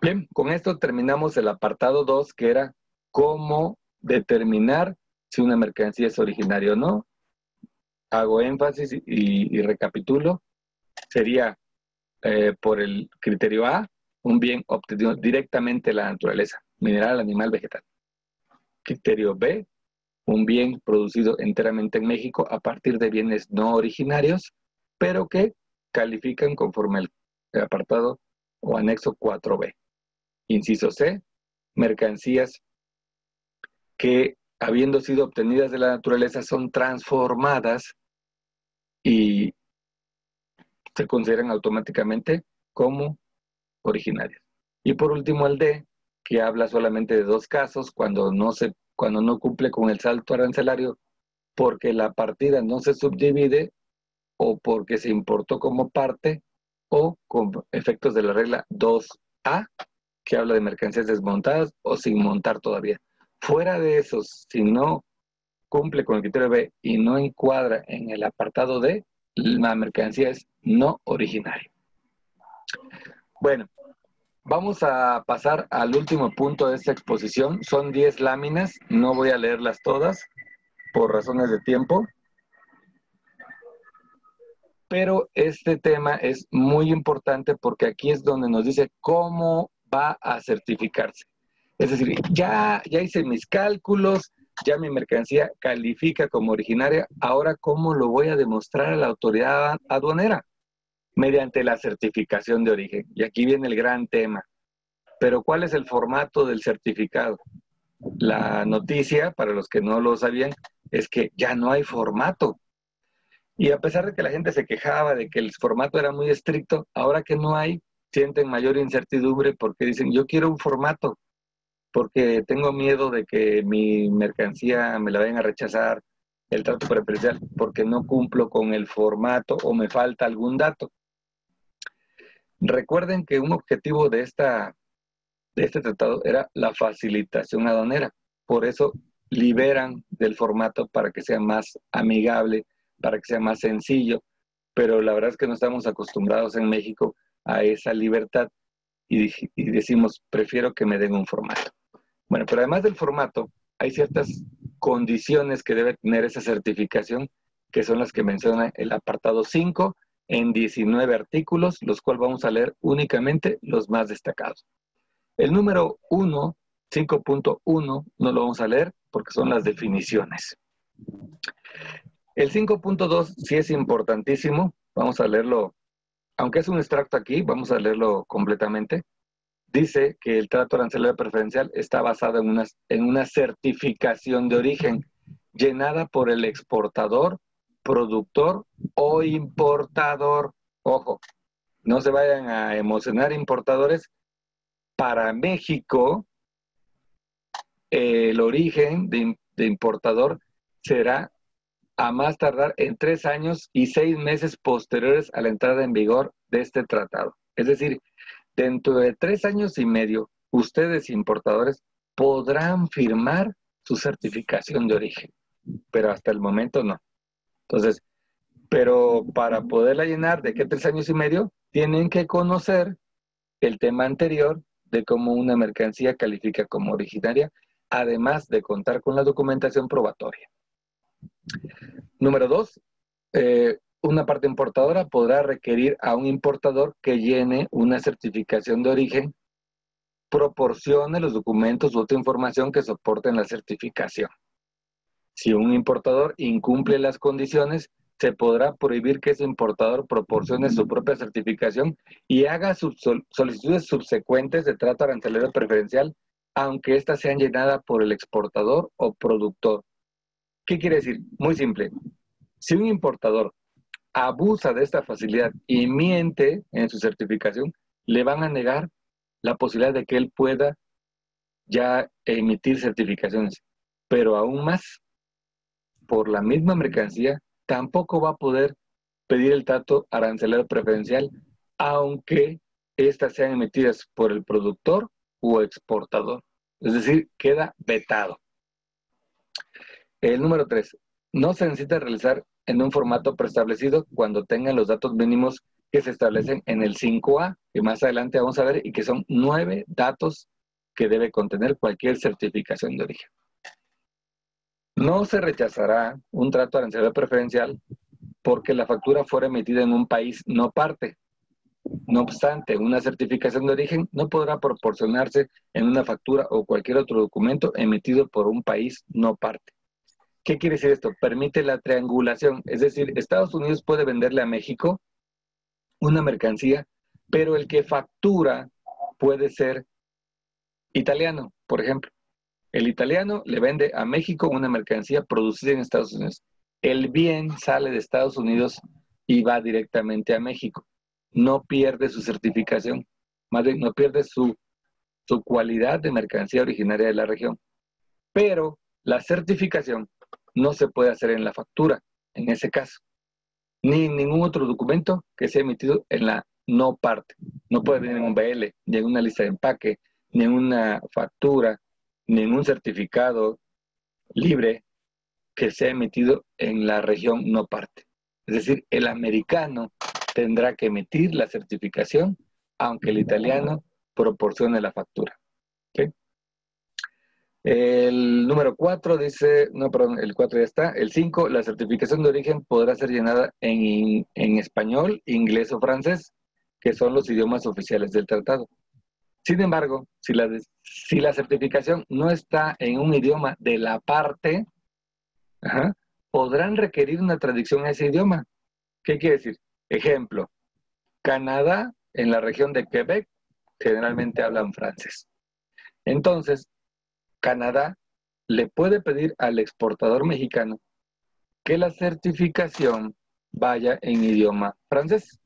Bien, con esto terminamos el apartado 2, que era cómo determinar si una mercancía es originaria o no. Hago énfasis y recapitulo. Sería por el criterio A, un bien obtenido directamente de la naturaleza, mineral, animal, vegetal. Criterio B, un bien producido enteramente en México a partir de bienes no originarios, pero que califican conforme el apartado o anexo 4B. Inciso C, mercancías que, habiendo sido obtenidas de la naturaleza, son transformadas y se consideran automáticamente como originarias. Y por último el D, que habla solamente de dos casos, cuando no cumple con el salto arancelario, porque la partida no se subdivide o porque se importó como parte o con efectos de la regla 2A, que habla de mercancías desmontadas o sin montar todavía. Fuera de esos, si no cumple con el criterio B y no encuadra en el apartado D, la mercancía es no originaria. Bueno, vamos a pasar al último punto de esta exposición. Son 10 láminas, no voy a leerlas todas por razones de tiempo, pero este tema es muy importante porque aquí es donde nos dice cómo va a certificarse. Es decir, ya hice mis cálculos, ya mi mercancía califica como originaria, ahora ¿cómo lo voy a demostrar a la autoridad aduanera? Mediante la certificación de origen. Y aquí viene el gran tema. Pero ¿cuál es el formato del certificado? La noticia, para los que no lo sabían, es que ya no hay formato. Y a pesar de que la gente se quejaba de que el formato era muy estricto, ahora que no hay, sienten mayor incertidumbre porque dicen, yo quiero un formato, porque tengo miedo de que mi mercancía me la vayan a rechazar, el trato preferencial, porque no cumplo con el formato o me falta algún dato. Recuerden que un objetivo de este tratado era la facilitación aduanera. Por eso liberan del formato para que sea más amigable, para que sea más sencillo, pero la verdad es que no estamos acostumbrados en México a esa libertad y decimos, prefiero que me den un formato. Bueno, pero además del formato, hay ciertas condiciones que debe tener esa certificación, que son las que menciona el apartado 5 en 19 artículos, los cuales vamos a leer únicamente los más destacados. El número 1, 5.1, no lo vamos a leer porque son las definiciones. El 5.2 sí es importantísimo, vamos a leerlo, aunque es un extracto aquí, vamos a leerlo completamente. Dice que el trato arancelario preferencial está basado en una certificación de origen llenada por el exportador, productor o importador. Ojo, no se vayan a emocionar importadores. Para México, el origen de importador será a más tardar en 3 años y 6 meses posteriores a la entrada en vigor de este tratado. Es decir, dentro de 3 años y medio, ustedes importadores podrán firmar su certificación de origen, pero hasta el momento no. Entonces, pero para poderla llenar, ¿de qué 3 años y medio? Tienen que conocer el tema anterior de cómo una mercancía califica como originaria, además de contar con la documentación probatoria. Número 2, una parte importadora podrá requerir a un importador que llene una certificación de origen, proporcione los documentos u otra información que soporten la certificación. Si un importador incumple las condiciones, se podrá prohibir que ese importador proporcione su propia certificación y haga solicitudes subsecuentes de trato arancelario preferencial, aunque éstas sean llenadas por el exportador o productor. ¿Qué quiere decir? Muy simple. Si un importador abusa de esta facilidad y miente en su certificación, le van a negar la posibilidad de que él pueda ya emitir certificaciones. Pero aún más, por la misma mercancía, tampoco va a poder pedir el trato arancelario preferencial, aunque éstas sean emitidas por el productor o exportador. Es decir, queda vetado. El número 3. No se necesita realizar en un formato preestablecido cuando tengan los datos mínimos que se establecen en el 5A, que más adelante vamos a ver, y que son 9 datos que debe contener cualquier certificación de origen. No se rechazará un trato arancelario preferencial porque la factura fuera emitida en un país no parte. No obstante, una certificación de origen no podrá proporcionarse en una factura o cualquier otro documento emitido por un país no parte. ¿Qué quiere decir esto? Permite la triangulación, es decir, Estados Unidos puede venderle a México una mercancía, pero el que factura puede ser italiano, por ejemplo. El italiano le vende a México una mercancía producida en Estados Unidos. El bien sale de Estados Unidos y va directamente a México. No pierde su certificación, más bien no pierde su cualidad de mercancía originaria de la región. Pero la certificación no se puede hacer en la factura, en ese caso, ni en ningún otro documento que sea emitido en la no parte. No puede venir en un BL, ni en una lista de empaque, ni en una factura, ni en un certificado libre que sea emitido en la región no parte. Es decir, el americano tendrá que emitir la certificación, aunque el italiano proporcione la factura. ¿Okay? El número 4 dice, no, perdón, el 4 ya está. El 5, la certificación de origen podrá ser llenada en español, inglés o francés, que son los idiomas oficiales del tratado. Sin embargo, si la certificación no está en un idioma de la parte, podrán requerir una traducción a ese idioma. ¿Qué quiere decir? Ejemplo, Canadá, en la región de Quebec, generalmente hablan francés. Entonces, Canadá le puede pedir al exportador mexicano que la certificación vaya en idioma francés.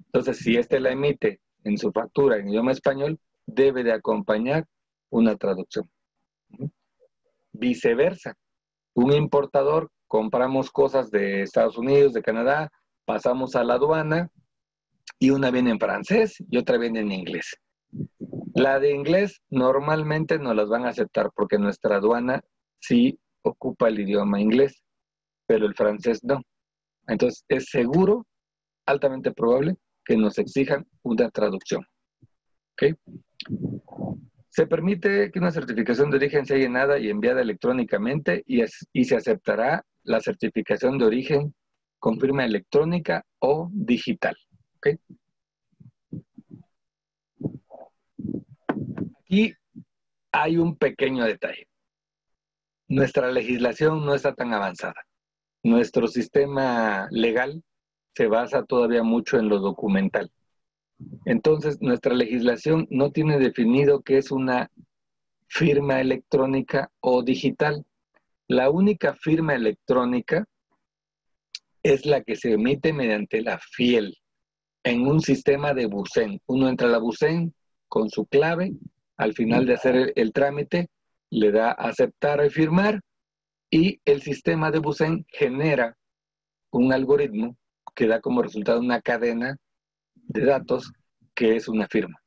Entonces, si éste la emite en su factura en idioma español, debe de acompañar una traducción. Viceversa, un importador, compramos cosas de Estados Unidos, de Canadá, pasamos a la aduana y una viene en francés y otra viene en inglés. La de inglés normalmente no las van a aceptar porque nuestra aduana sí ocupa el idioma inglés, pero el francés no. Entonces es seguro, altamente probable, que nos exijan una traducción. ¿Okay? Se permite que una certificación de origen sea llenada y enviada electrónicamente y se aceptará la certificación de origen con firma electrónica o digital. ¿Okay? Aquí hay un pequeño detalle. Nuestra legislación no está tan avanzada. Nuestro sistema legal se basa todavía mucho en lo documental. Entonces, nuestra legislación no tiene definido qué es una firma electrónica o digital. La única firma electrónica es la que se emite mediante la FIEL en un sistema de BUSEN. Uno entra a la BUSEN con su clave, al final de hacer el trámite, le da a aceptar y firmar, y el sistema de BUSEN genera un algoritmo que da como resultado una cadena de datos que es una firma.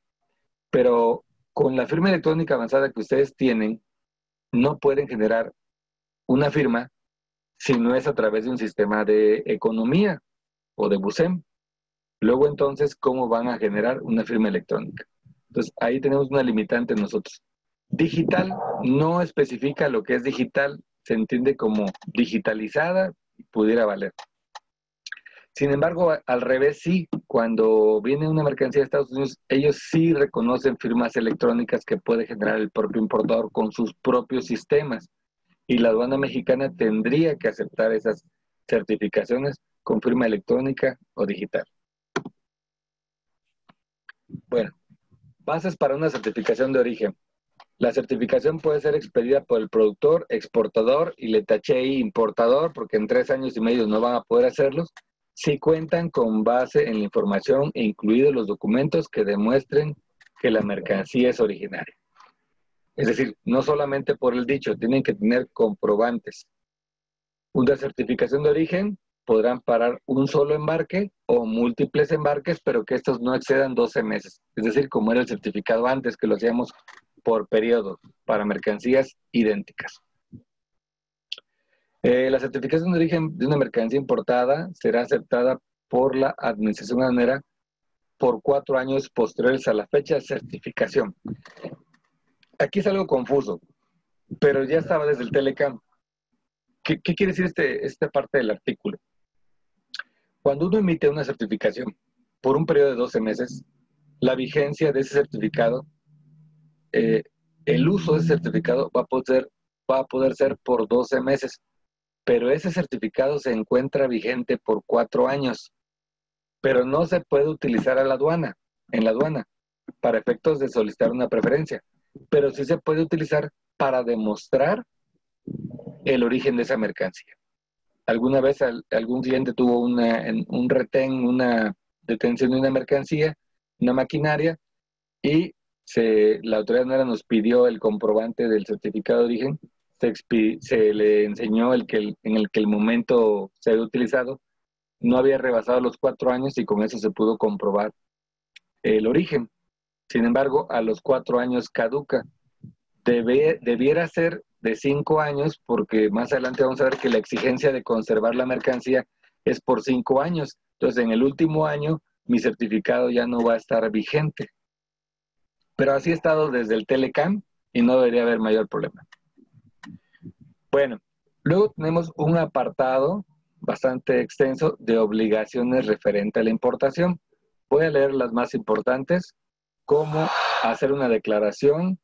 Pero con la firma electrónica avanzada que ustedes tienen, no pueden generar una firma si no es a través de un sistema de economía o de BUSEM. Luego entonces, ¿cómo van a generar una firma electrónica? Entonces, ahí tenemos una limitante nosotros. Digital no especifica lo que es digital, se entiende como digitalizada y pudiera valer. Sin embargo, al revés sí, cuando viene una mercancía de Estados Unidos, ellos sí reconocen firmas electrónicas que puede generar el propio importador con sus propios sistemas. Y la aduana mexicana tendría que aceptar esas certificaciones con firma electrónica o digital. Bueno, bases para una certificación de origen. La certificación puede ser expedida por el productor, exportador, y le taché ahí importador, porque en 3 años y medio no van a poder hacerlos, si cuentan con base en la información e incluidos los documentos que demuestren que la mercancía es originaria. Es decir, no solamente por el dicho, tienen que tener comprobantes. Una certificación de origen podrán parar un solo embarque o múltiples embarques, pero que estos no excedan 12 meses. Es decir, como era el certificado antes, que lo hacíamos por periodo para mercancías idénticas. La certificación de origen de una mercancía importada será aceptada por la Administración Aduanera por 4 años posteriores a la fecha de certificación. Aquí es algo confuso, pero ya estaba desde el Telecam. ¿Qué quiere decir esta parte del artículo? Cuando uno emite una certificación por un periodo de 12 meses, la vigencia de ese certificado, el uso de ese certificado va a poder ser por 12 meses, pero ese certificado se encuentra vigente por 4 años, pero no se puede utilizar en la aduana, para efectos de solicitar una preferencia, pero sí se puede utilizar para demostrar el origen de esa mercancía. Alguna vez algún cliente tuvo un retén, una detención de una mercancía, una maquinaria, y la autoridad aduanera nos pidió el comprobante del certificado de origen, se le enseñó en el que el momento se había utilizado, no había rebasado los 4 años y con eso se pudo comprobar el origen. Sin embargo, a los 4 años caduca. Debiera ser de 5 años, porque más adelante vamos a ver que la exigencia de conservar la mercancía es por 5 años. Entonces, en el último año, mi certificado ya no va a estar vigente. Pero así ha estado desde el Telecam y no debería haber mayor problema. Bueno, luego tenemos un apartado bastante extenso de obligaciones referente a la importación. Voy a leer las más importantes, como hacer una declaración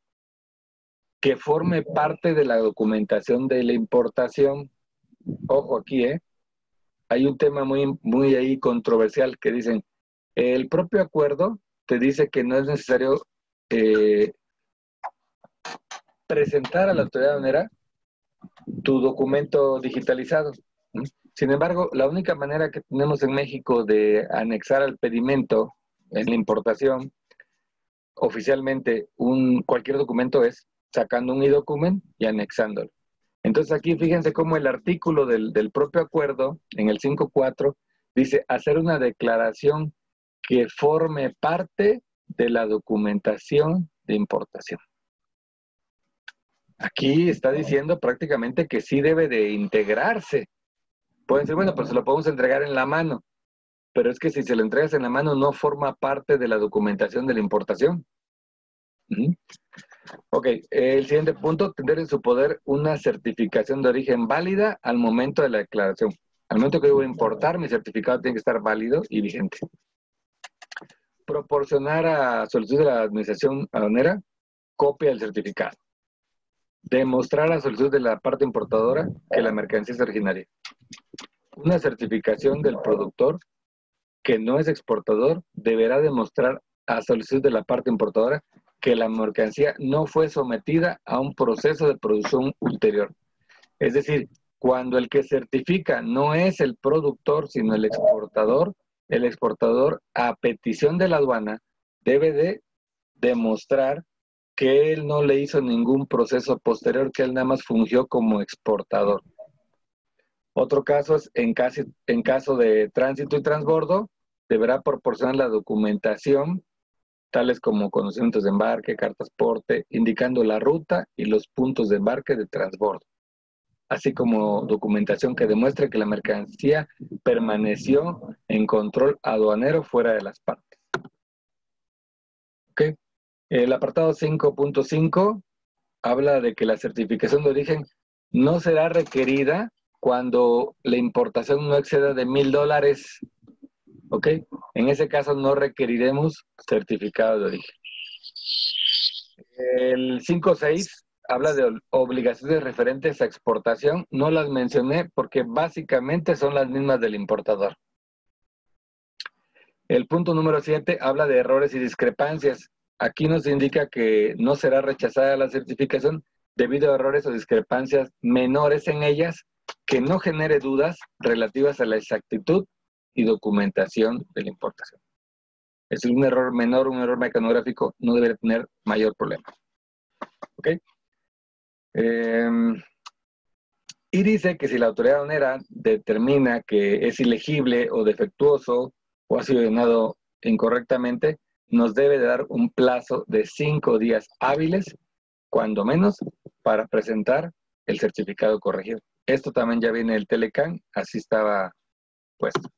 que forme parte de la documentación de la importación. Ojo aquí, hay un tema muy ahí controversial que dicen, el propio acuerdo te dice que no es necesario presentar a la autoridad aduanera tu documento digitalizado. Sin embargo, la única manera que tenemos en México de anexar al pedimento en la importación oficialmente cualquier documento es sacando un e-document y anexándolo. Entonces aquí fíjense cómo el artículo del propio acuerdo, en el 5.4, dice hacer una declaración que forme parte de la documentación de importación. Aquí está diciendo prácticamente que sí debe de integrarse. Pueden decir, bueno, pues se lo podemos entregar en la mano, pero es que si se lo entregas en la mano no forma parte de la documentación de la importación. Ok, el siguiente punto, tener en su poder una certificación de origen válida al momento de la declaración. Al momento que yo voy a importar, mi certificado tiene que estar válido y vigente. Proporcionar a solicitud de la administración aduanera copia del certificado. Demostrar a solicitud de la parte importadora que la mercancía es originaria. Una certificación del productor que no es exportador deberá demostrar a solicitud de la parte importadora que la mercancía no fue sometida a un proceso de producción ulterior. Es decir, cuando el que certifica no es el productor, sino el exportador, a petición de la aduana, debe de demostrar que él no le hizo ningún proceso posterior, que él nada más fungió como exportador. Otro caso es en caso de tránsito y transbordo, deberá proporcionar la documentación, tales como conocimientos de embarque, cartas porte, indicando la ruta y los puntos de embarque de transbordo, así como documentación que demuestre que la mercancía permaneció en control aduanero fuera de las partes. ¿Okay? El apartado 5.5 habla de que la certificación de origen no será requerida cuando la importación no exceda de $1,000. ¿Ok? En ese caso no requeriremos certificado de origen. El 5.6 habla de obligaciones referentes a exportación. No las mencioné porque básicamente son las mismas del importador. El punto número 7 habla de errores y discrepancias. Aquí nos indica que no será rechazada la certificación debido a errores o discrepancias menores en ellas que no genere dudas relativas a la exactitud y documentación de la importación. Es decir, un error menor, un error mecanográfico, no debe tener mayor problema. ¿Ok? Y dice que si la autoridad aduanera determina que es ilegible o defectuoso o ha sido llenado incorrectamente, nos debe de dar un plazo de 5 días hábiles, cuando menos, para presentar el certificado corregido. Esto también ya viene del Telecam, así estaba puesto.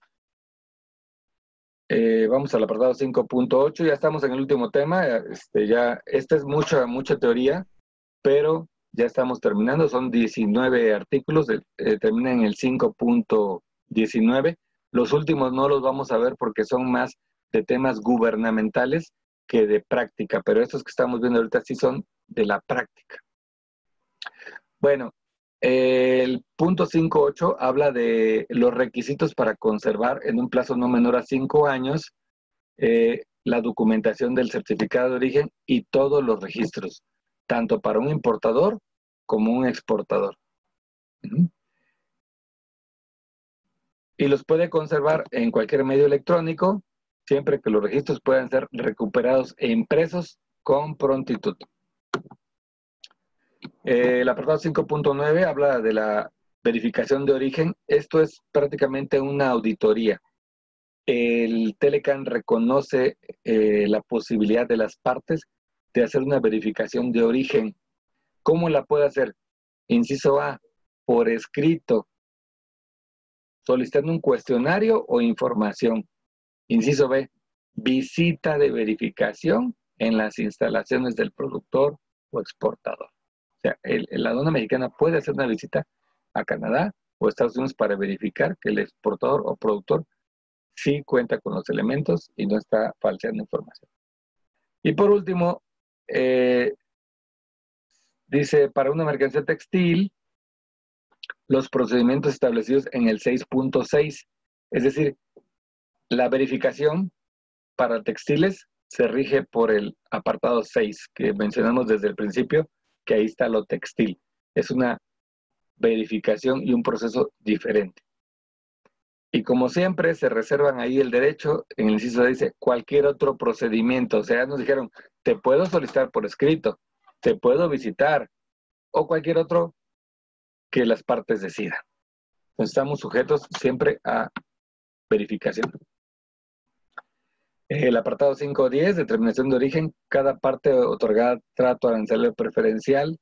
Vamos al apartado 5.8, ya estamos en el último tema, esta es mucha teoría, pero ya estamos terminando, son 19 artículos, termina en el 5.19. Los últimos no los vamos a ver porque son más de temas gubernamentales que de práctica, pero estos que estamos viendo ahorita sí son de la práctica. Bueno, el punto 5.8 habla de los requisitos para conservar en un plazo no menor a 5 años la documentación del certificado de origen y todos los registros, tanto para un importador como un exportador. Y los puede conservar en cualquier medio electrónico, siempre que los registros puedan ser recuperados e impresos con prontitud. El apartado 5.9 habla de la verificación de origen. Esto es prácticamente una auditoría. El Telecan reconoce la posibilidad de las partes de hacer una verificación de origen. ¿Cómo la puede hacer? Inciso A, por escrito, solicitando un cuestionario o información. Inciso B, visita de verificación en las instalaciones del productor o exportador. O sea, la aduana mexicana puede hacer una visita a Canadá o Estados Unidos para verificar que el exportador o productor sí cuenta con los elementos y no está falseando información. Y por último, dice, para una mercancía textil, los procedimientos establecidos en el 6.6, es decir, la verificación para textiles se rige por el apartado 6, que mencionamos desde el principio, que ahí está lo textil. Es una verificación y un proceso diferente. Y como siempre, se reservan ahí el derecho, en el inciso dice, cualquier otro procedimiento. O sea, nos dijeron, te puedo solicitar por escrito, te puedo visitar, o cualquier otro que las partes decidan. Entonces, estamos sujetos siempre a verificación. El apartado 5.10, determinación de origen, cada parte otorgada trato arancelario preferencial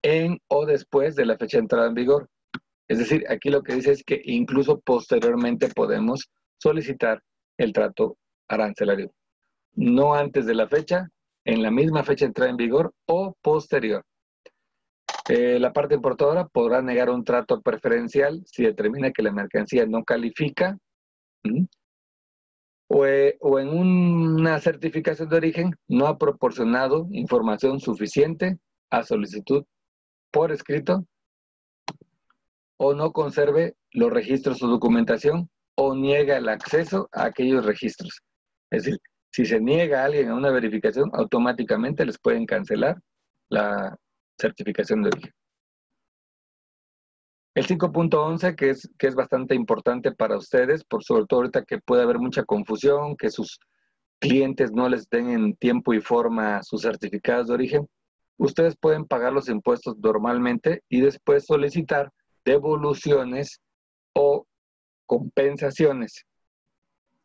en o después de la fecha de entrada en vigor. Es decir, aquí lo que dice es que incluso posteriormente podemos solicitar el trato arancelario. No antes de la fecha, en la misma fecha de entrada en vigor o posterior. La parte importadora podrá negar un trato preferencial si determina que la mercancía no califica o en una certificación de origen no ha proporcionado información suficiente a solicitud por escrito o no conserve los registros o documentación o niega el acceso a aquellos registros. Es decir, si se niega a alguien a una verificación, automáticamente les pueden cancelar la certificación de origen. El 5.11, que es bastante importante para ustedes, por sobre todo ahorita que puede haber mucha confusión, que sus clientes no les den en tiempo y forma sus certificados de origen, ustedes pueden pagar los impuestos normalmente y después solicitar devoluciones o compensaciones.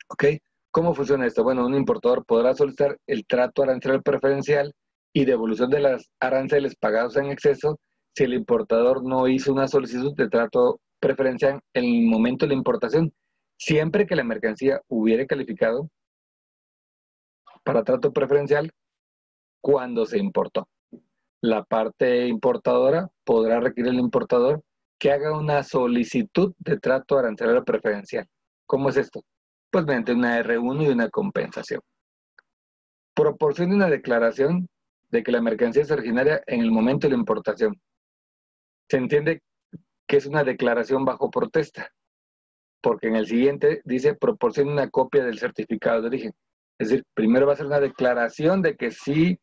¿Ok? ¿Cómo funciona esto? Bueno, un importador podrá solicitar el trato arancelario preferencial y devolución de las aranceles pagados en exceso si el importador no hizo una solicitud de trato preferencial en el momento de la importación, siempre que la mercancía hubiera calificado para trato preferencial cuando se importó. La parte importadora podrá requerir al importador que haga una solicitud de trato arancelario preferencial. ¿Cómo es esto? Pues mediante una R1 y una compensación. Proporcione una declaración de que la mercancía es originaria en el momento de la importación. Se entiende que es una declaración bajo protesta, porque en el siguiente dice proporcione una copia del certificado de origen. Es decir, primero va a ser una declaración de que sí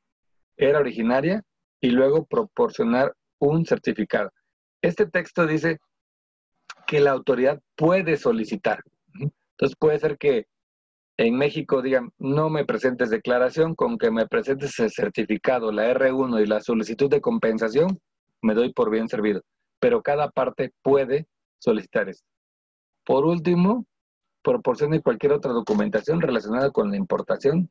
era originaria y luego proporcionar un certificado. Este texto dice que la autoridad puede solicitar. Entonces puede ser que en México digan, no me presentes declaración, con que me presentes el certificado, la R1 y la solicitud de compensación, me doy por bien servido. Pero cada parte puede solicitar esto. Por último, proporcione cualquier otra documentación relacionada con la importación,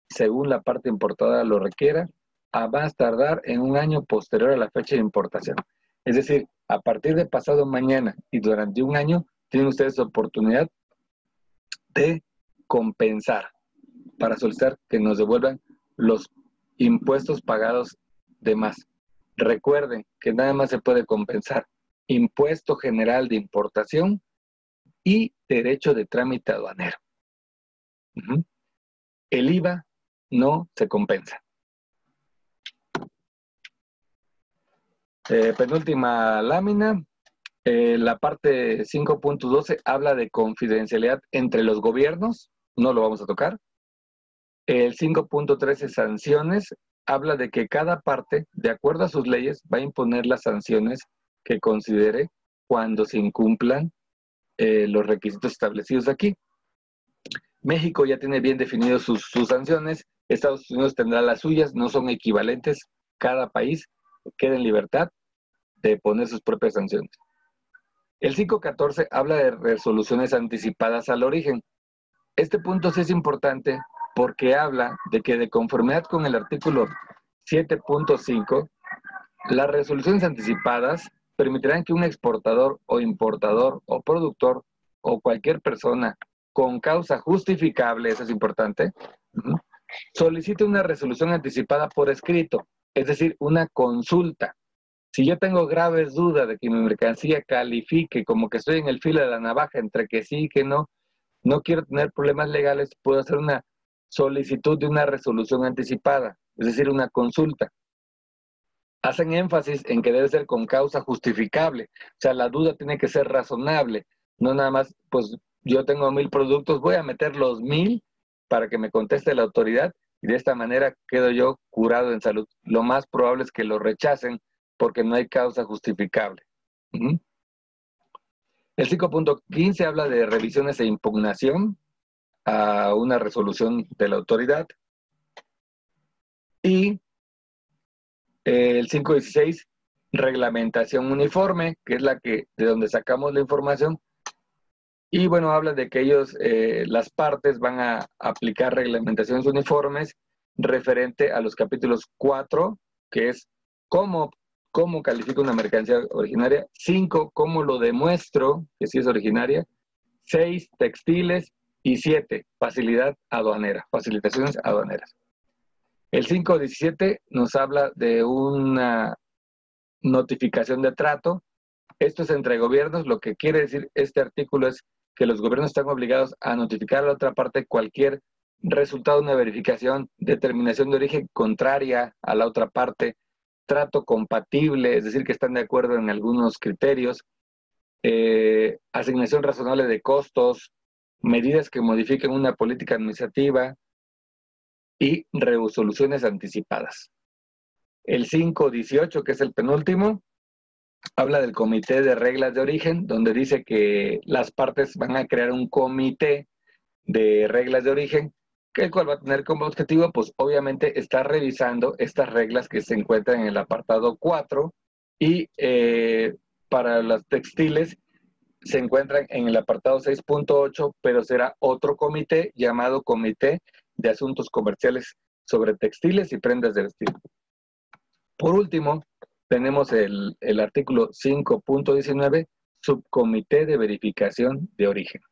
según la parte importada lo requiera, a más tardar en un año posterior a la fecha de importación. Es decir, a partir de pasado mañana y durante un año, tienen ustedes oportunidad de compensar, para solicitar que nos devuelvan los impuestos pagados de más. Recuerden que nada más se puede compensar impuesto general de importación y derecho de trámite aduanero. El IVA no se compensa. Penúltima lámina. La parte 5.12 habla de confidencialidad entre los gobiernos. No lo vamos a tocar. El 5.13, sanciones, habla de que cada parte, de acuerdo a sus leyes, va a imponer las sanciones que considere cuando se incumplan los requisitos establecidos aquí. México ya tiene bien definidos sus sanciones, Estados Unidos tendrá las suyas, no son equivalentes, cada país queda en libertad de poner sus propias sanciones. El 5.14 habla de resoluciones anticipadas al origen. Este punto sí es importante porque habla de que de conformidad con el artículo 7.5, las resoluciones anticipadas permitirán que un exportador o importador o productor o cualquier persona con causa justificable, eso es importante, solicite una resolución anticipada por escrito, es decir, una consulta. Si yo tengo graves dudas de que mi mercancía califique como que estoy en el filo de la navaja entre que sí y que no quiero tener problemas legales, puedo hacer una solicitud de una resolución anticipada, es decir, una consulta. Hacen énfasis en que debe ser con causa justificable, o sea, la duda tiene que ser razonable, no nada más, pues yo tengo 1000 productos, voy a meter los 1000 para que me conteste la autoridad y de esta manera quedo yo curado en salud. Lo más probable es que lo rechacen porque no hay causa justificable. El 5.15 habla de revisiones e impugnación a una resolución de la autoridad. Y el 5.16, reglamentación uniforme, que es de donde sacamos la información. Y bueno, habla de que ellos, las partes, van a aplicar reglamentaciones uniformes referente a los capítulos 4, que es cómo califico una mercancía originaria. 5, cómo lo demuestro que sí es originaria. 6, textiles. Y 7, facilidad aduanera, facilitaciones aduaneras. El 5.17 nos habla de una notificación de trato. Esto es entre gobiernos. Lo que quiere decir este artículo es que los gobiernos están obligados a notificar a la otra parte cualquier resultado de una verificación, determinación de origen contraria a la otra parte, trato compatible, es decir, que están de acuerdo en algunos criterios, asignación razonable de costos, medidas que modifiquen una política administrativa y resoluciones anticipadas. El 5.18, que es el penúltimo, habla del comité de reglas de origen, donde dice que las partes van a crear un comité de reglas de origen, que el cual va a tener como objetivo, pues obviamente, estar revisando estas reglas que se encuentran en el apartado 4 y para las textiles se encuentran en el apartado 6.8, pero será otro comité llamado Comité de Asuntos Comerciales sobre Textiles y Prendas de Vestir. Por último, tenemos el artículo 5.19, Subcomité de Verificación de Origen.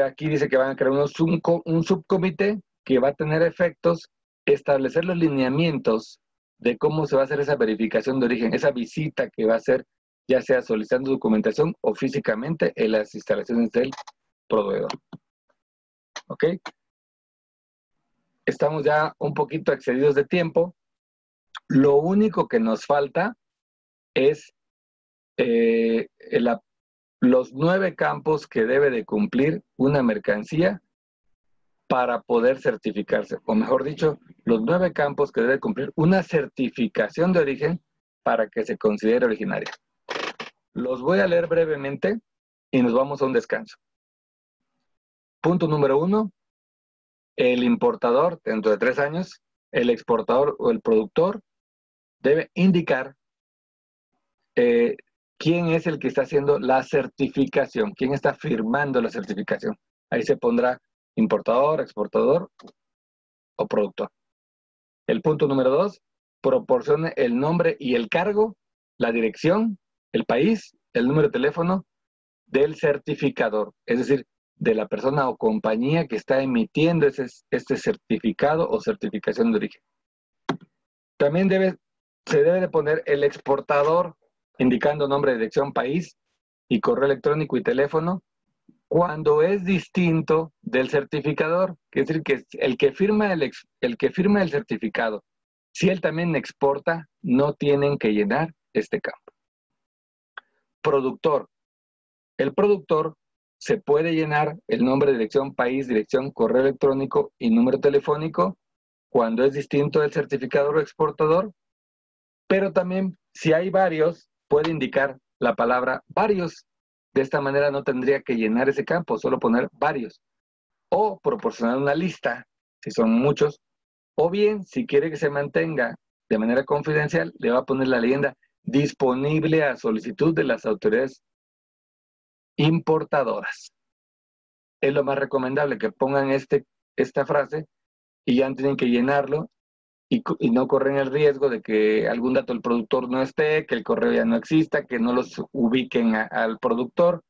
Aquí dice que van a crear un subcomité que va a tener efectos, establecer los lineamientos de cómo se va a hacer esa verificación de origen, esa visita que va a hacer, ya sea solicitando documentación o físicamente en las instalaciones del proveedor. ¿Ok? Estamos ya un poquito excedidos de tiempo. Lo único que nos falta es los 9 campos que debe de cumplir una mercancía para poder certificarse. O mejor dicho, los 9 campos que debe cumplir una certificación de origen para que se considere originaria. Los voy a leer brevemente y nos vamos a un descanso. Punto número 1. El importador, dentro de 3 años, el exportador o el productor debe indicar quién es el que está haciendo la certificación, quién está firmando la certificación. Ahí se pondrá importador, exportador o productor. El punto número 2, proporcione el nombre y el cargo, la dirección, el país, el número de teléfono del certificador. Es decir, de la persona o compañía que está emitiendo este certificado o certificación de origen. También se debe de poner el exportador, indicando nombre, dirección, país y correo electrónico y teléfono, cuando es distinto del certificador. Es decir, que el que firma el certificado, si él también exporta, no tienen que llenar este campo. Productor. El productor se puede llenar el nombre, dirección, país, dirección, correo electrónico y número telefónico cuando es distinto del certificador o exportador, pero también si hay varios, puede indicar la palabra varios. De esta manera no tendría que llenar ese campo, solo poner varios. O proporcionar una lista, si son muchos. O bien, si quiere que se mantenga de manera confidencial, le va a poner la leyenda disponible a solicitud de las autoridades importadoras. Es lo más recomendable que pongan esta frase y ya tienen que llenarlo y no corren el riesgo de que algún dato del productor no esté, que el correo ya no exista, que no los ubiquen al productor.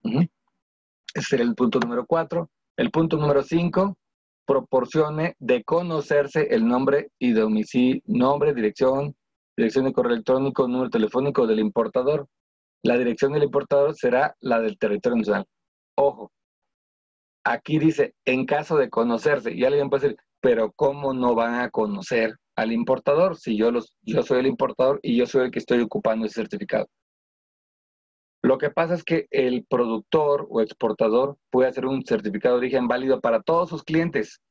Ese sería el punto número 4. El punto número 5, proporcione de conocerse el nombre y domicilio, nombre, dirección de correo electrónico, número telefónico del importador. La dirección del importador será la del territorio nacional. Ojo, aquí dice, en caso de conocerse, y alguien puede decir, pero ¿cómo no van a conocer al importador si yo soy el importador y yo soy el que estoy ocupando ese certificado? Lo que pasa es que el productor o exportador puede hacer un certificado de origen válido para todos sus clientes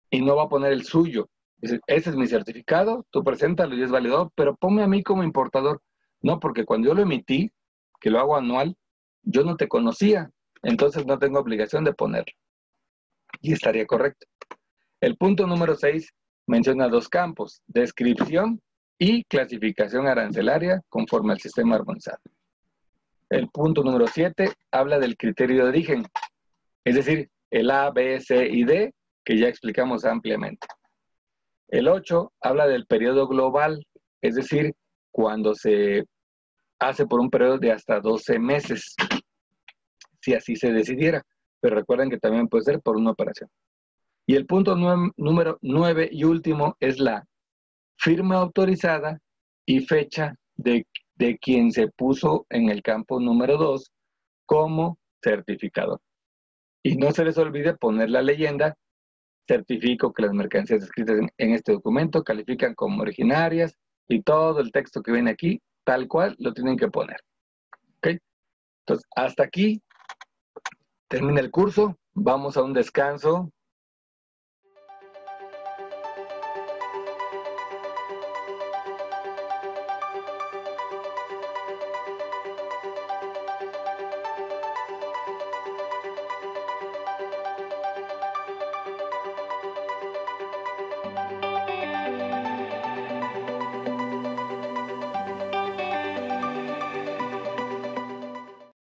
y no va a poner el suyo. Dice, ese es mi certificado, tú preséntalo y es válido, pero ponme a mí como importador. No, porque cuando yo lo emití, que lo hago anual, yo no te conocía, entonces no tengo obligación de ponerlo. Y estaría correcto. El punto número 6 menciona 2 campos, descripción y clasificación arancelaria conforme al sistema armonizado. El punto número 7 habla del criterio de origen, es decir, el A, B, C y D, que ya explicamos ampliamente. El 8 habla del periodo global, es decir, cuando se hace por un periodo de hasta 12 meses, si así se decidiera, pero recuerden que también puede ser por una operación. Y el punto número 9 y último es la firma autorizada y fecha de quien se puso en el campo número 2 como certificador. Y no se les olvide poner la leyenda, certifico que las mercancías descritas en este documento califican como originarias y todo el texto que viene aquí, tal cual, lo tienen que poner. ¿Ok? Entonces, hasta aquí termina el curso. Vamos a un descanso